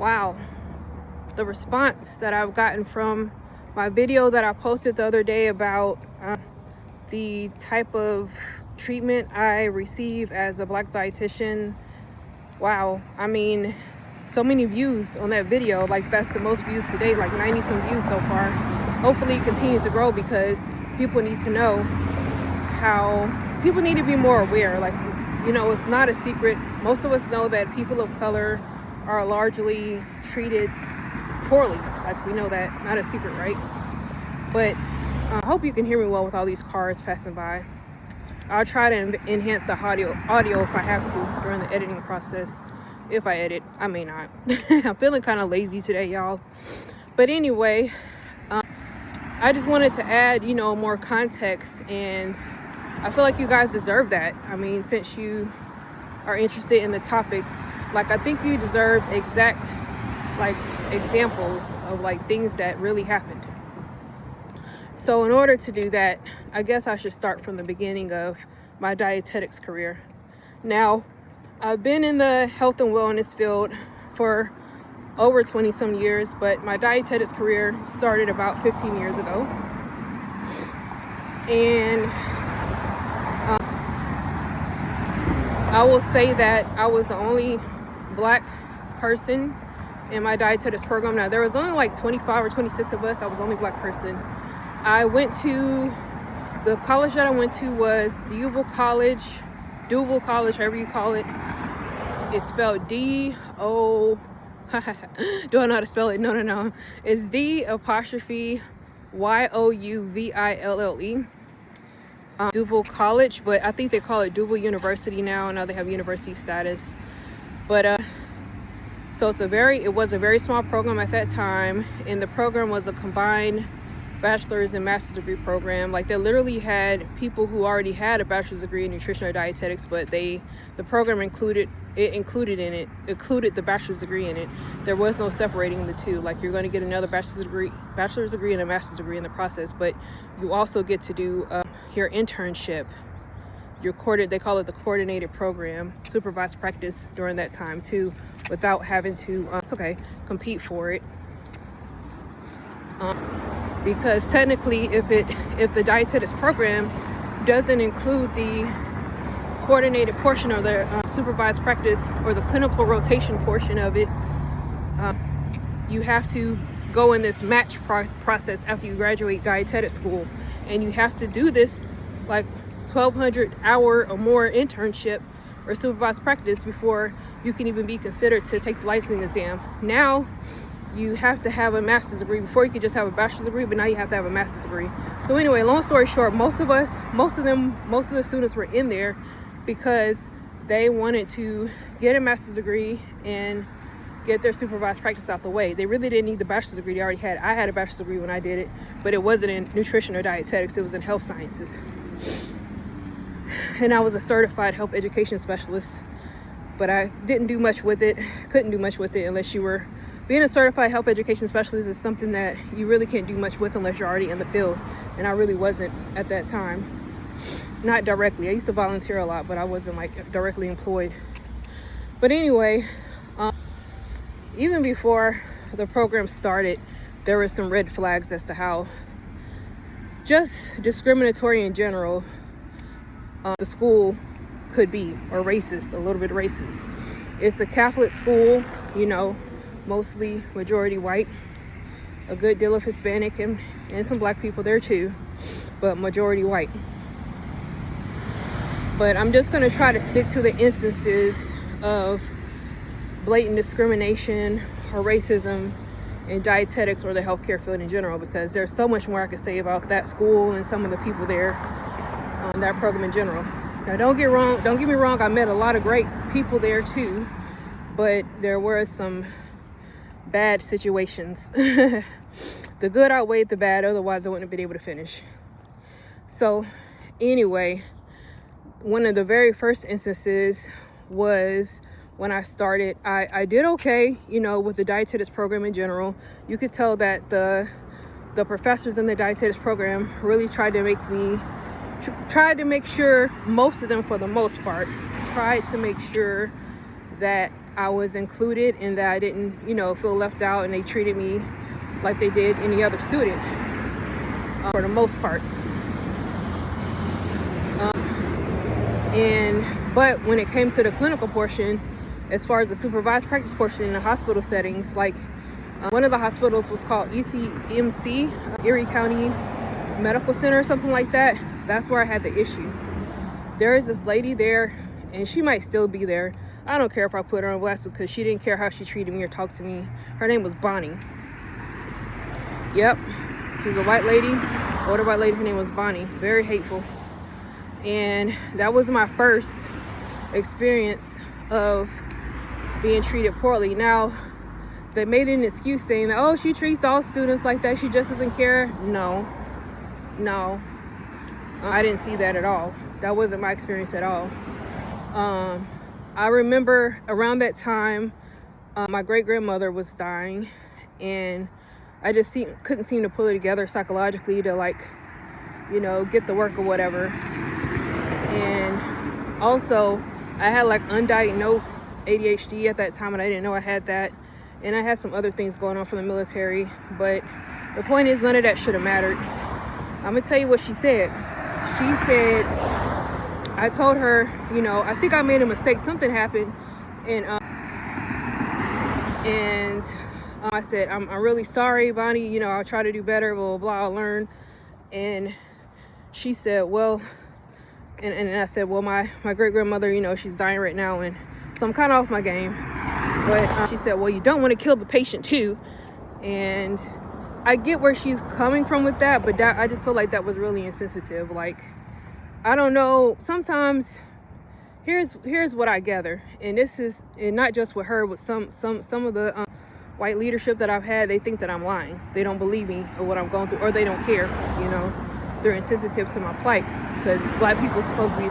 wow, the response that I've gotten from my video that I posted the other day about the type of treatment I receive as a Black dietitian. Wow, I mean, so many views on that video. Like, that's the most views to date, like 90 some views so far. Hopefully it continues to grow, because people need to know people need to be more aware. Like, you know, it's not a secret. Most of us know that people of color are largely treated poorly. Like, we know that, not a secret, right? But I hope you can hear me well with all these cars passing by. I'll try to enhance the audio if I have to during the editing process. If I edit, I may not. I'm feeling kind of lazy today, y'all. But anyway, I just wanted to add, you know, more context, and I feel like you guys deserve that. I mean, since you are interested in the topic, like, I think you deserve exact, like, examples of, like, things that really happened. So in order to do that, I guess I should start from the beginning of my dietetics career. Now, I've been in the health and wellness field for over 20 some years, but my dietetics career started about 15 years ago. And I will say that I was the only Black person in my dietetics program. Now, there was only like 25 or 26 of us. I was the only Black person. The college that I went to was Duval College, however you call it. It's spelled D-O, do I know how to spell it? No. It's D''Youville. Duval College, but I think they call it Duval University now. Now they have university status. But so it was a very small program at that time, and the program was a combined bachelor's and master's degree program. Like, they literally had people who already had a bachelor's degree in nutrition or dietetics, but the program included the bachelor's degree in it. There was no separating the two. Like, you're going to get another bachelor's degree and a master's degree in the process, but you also get to do your internship, they call it the coordinated program, supervised practice during that time too, without having to compete for it. Because technically, if the dietetics program doesn't include the coordinated portion or the supervised practice or the clinical rotation portion of it, you have to go in this match process after you graduate dietetics school, and you have to do this like 1,200 hour or more internship or supervised practice before you can even be considered to take the licensing exam. Now you have to have a master's degree. Before, you could just have a bachelor's degree, but now you have to have a master's degree. So anyway, long story short, most of the students were in there because they wanted to get a master's degree and get their supervised practice out the way. They really didn't need the bachelor's degree they already had. I had a bachelor's degree when I did it, but it wasn't in nutrition or dietetics. It was in health sciences. And I was a certified health education specialist, but I didn't do much with it, couldn't do much with it unless you were. Being a certified health education specialist is something that you really can't do much with unless you're already in the field. And I really wasn't at that time. Not directly. I used to volunteer a lot, but I wasn't like directly employed. But anyway, even before the program started, there were some red flags as to how just discriminatory in general the school could be, or racist, a little bit racist. It's a Catholic school, you know, mostly majority white, a good deal of Hispanic and some Black people there too, but majority white. But I'm just going to try to stick to the instances of blatant discrimination or racism in dietetics or the healthcare field in general, because there's so much more I could say about that school and some of the people there, that program in general. Now, don't get me wrong, I met a lot of great people there too, but there were some bad situations. The good outweighed the bad, otherwise I wouldn't have been able to finish. So anyway, one of the very first instances was when I started. I did okay, you know, with the dietetics program in general. You could tell that the professors in the dietetics program really tried to make sure, most of them for the most part, tried to make sure that I was included and that I didn't, feel left out, and they treated me like they did any other student, for the most part. But when it came to the clinical portion, as far as the supervised practice portion in the hospital settings, like one of the hospitals was called ECMC, Erie County Medical Center or something like that. That's where I had the issue. There is this lady there, and she might still be there. I don't care if I put her on blast because she didn't care how she treated me or talked to me. Her name was Bonnie. Yep, she was a white lady, older white lady. Her name was Bonnie. Very hateful. And that was my first experience of being treated poorly. Now, they made an excuse saying that, oh, she treats all students like that, she just doesn't care. No, I didn't see that at all. That wasn't my experience at all. I remember around that time, my great-grandmother was dying, and I just couldn't seem to pull it together psychologically to get the work or whatever. And also, I had undiagnosed ADHD at that time, and I didn't know I had that. And I had some other things going on from the military. But the point is, none of that should have mattered. I'm going to tell you what she said. She said, I told her, I think I made a mistake. Something happened. And I said, I'm really sorry, Bonnie. I'll try to do better, blah, blah, blah, I'll learn. And she said, well, and I said, well, my great-grandmother, she's dying right now. And so I'm kind of off my game. But she said, well, you don't want to kill the patient too. And I get where she's coming from with that, but I just feel like that was really insensitive. I don't know. Sometimes here's what I gather. And this is, and not just with her, with some of the white leadership that I've had. They think that I'm lying. They don't believe me or what I'm going through, or they don't care. They're insensitive to my plight, because Black people are supposed to be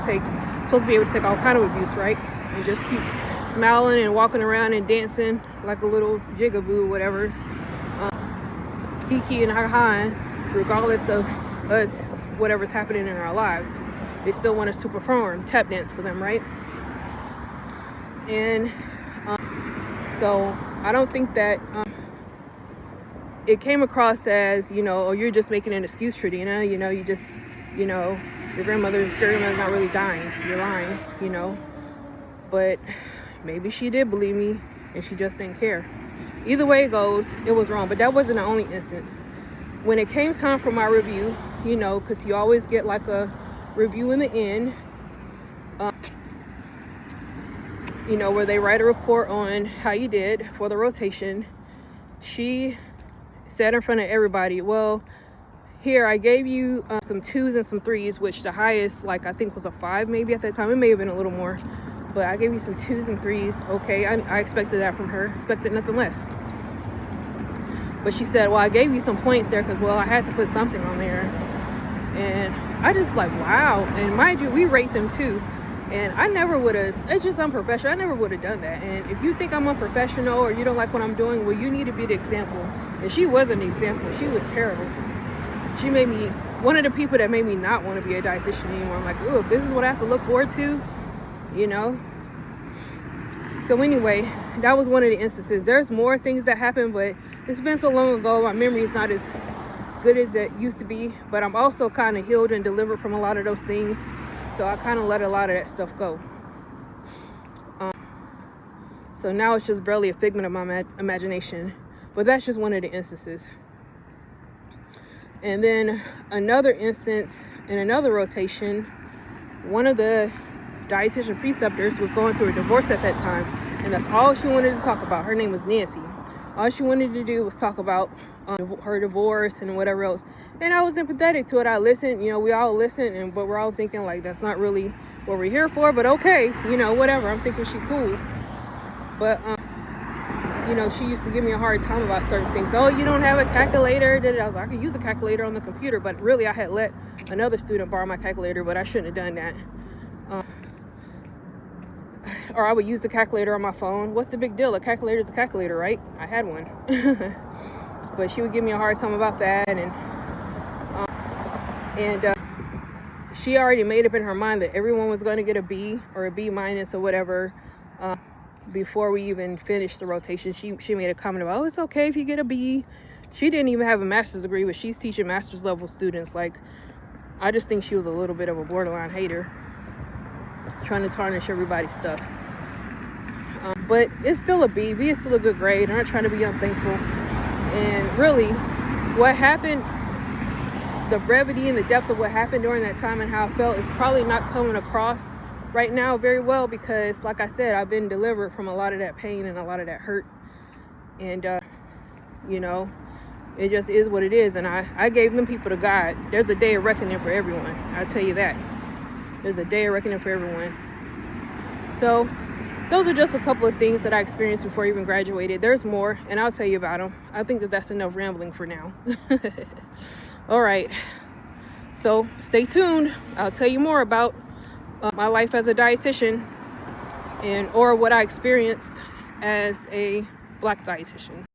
able to take all kind of abuse, right? And just keep smiling and walking around and dancing like a little jigaboo, whatever, kiki and ha-ha, regardless of us, whatever's happening in our lives. They still want us to perform tap dance for them, right? And so I don't think that it came across as, oh, you're just making an excuse, Tradena. You just, your grandmother's not really dying. You're lying, But maybe she did believe me and she just didn't care. Either way it goes, it was wrong. But that wasn't the only instance. When it came time for my review, because you always get a review in the end, where they write a report on how you did for the rotation. She said in front of everybody, well, here, I gave you some 2s and some 3s, which the highest, I think was a 5 maybe at that time. It may have been a little more. But I gave you some 2s and 3s. Okay, I expected that from her. Expected nothing less. But she said, well, I gave you some points there because, well, I had to put something on there. And I just wow. And mind you, we rate them too. And I never would have, it's just unprofessional. I never would have done that. And if you think I'm unprofessional or you don't like what I'm doing, well, you need to be the example. And she wasn't the example. She was terrible. She made me, one of the people that made me not want to be a dietitian anymore. I'm like, oh, if this is what I have to look forward to, So anyway, that was one of the instances. There's more things that happened, but it's been so long ago, my memory is not as good as it used to be. But I'm also kind of healed and delivered from a lot of those things. So I kind of let a lot of that stuff go. So now it's just barely a figment of my imagination. But that's just one of the instances. And then another instance in another rotation, one of the dietitian preceptors was going through a divorce at that time. And that's all she wanted to talk about. Her name was Nancy. All she wanted to do was talk about her divorce and whatever else. And I was empathetic to it. I listened, we all listen, but we're all thinking that's not really what we're here for, but okay, whatever. I'm thinking she cool. But, she used to give me a hard time about certain things. Oh, you don't have a calculator. I was like, I could use a calculator on the computer, but really I had let another student borrow my calculator, but I shouldn't have done that. Or I would use the calculator on my phone. What's the big deal? A calculator is a calculator, right? I had one. But she would give me a hard time about that. And she already made up in her mind that everyone was going to get a B or a B minus or whatever. before we even finished the rotation, she made a comment about, oh, it's okay if you get a B. She didn't even have a master's degree, but she's teaching master's level students. Like, I just think she was a little bit of a borderline hater, trying to tarnish everybody's stuff. But it's still a B. B is still a good grade. I'm not trying to be unthankful. And really, what happened, the brevity and the depth of what happened during that time and how I felt is probably not coming across right now very well, because like I said, I've been delivered from a lot of that pain and a lot of that hurt. And, you know, it just is what it is. And I gave them people to God. There's a day of reckoning for everyone. I'll tell you that. There's a day of reckoning for everyone. So those are just a couple of things that I experienced before I even graduated. There's more, and I'll tell you about them. I think that that's enough rambling for now. All right. So stay tuned. I'll tell you more about my life as a dietitian or what I experienced as a Black dietitian.